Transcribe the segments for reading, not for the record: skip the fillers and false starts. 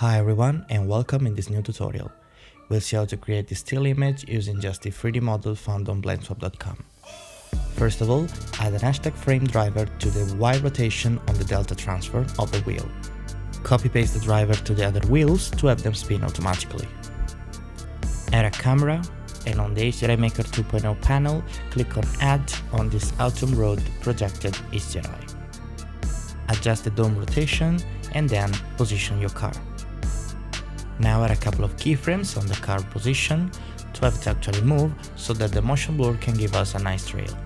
Hi everyone and welcome in this new tutorial. We'll see how to create the still image using just the 3D model found on blendswap.com. First of all, add an hashtag frame driver to the Y rotation on the delta transfer of the wheel. Copy-paste the driver to the other wheels to have them spin automatically. Add a camera and on the HDRi Maker 2.0 panel, click on Add on this Autumn Road projected HDRi. Adjust the dome rotation and then position your car. Now add a couple of keyframes on the car position to have it actually move so that the motion blur can give us a nice trail.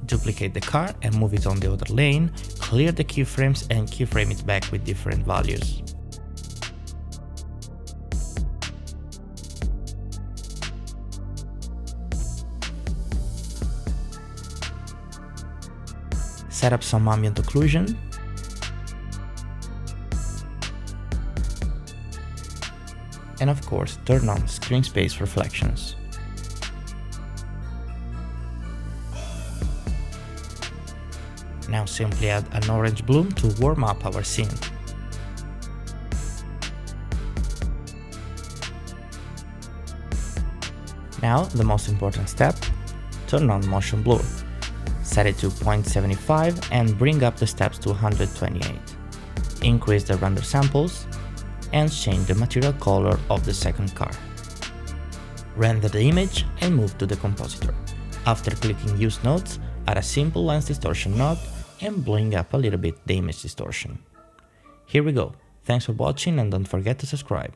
Duplicate the car and move it on the other lane, clear the keyframes and keyframe it back with different values. Set up some ambient occlusion. And of course, turn on screen space reflections. Now simply add an orange bloom to warm up our scene. Now, the most important step, turn on motion blur. Set it to 0.75 and bring up the steps to 128. Increase the render samples and change the material color of the second car. Render the image and move to the compositor. After clicking Use Nodes, add a simple lens distortion node and bring up a little bit the image distortion. Here we go. Thanks for watching and don't forget to subscribe.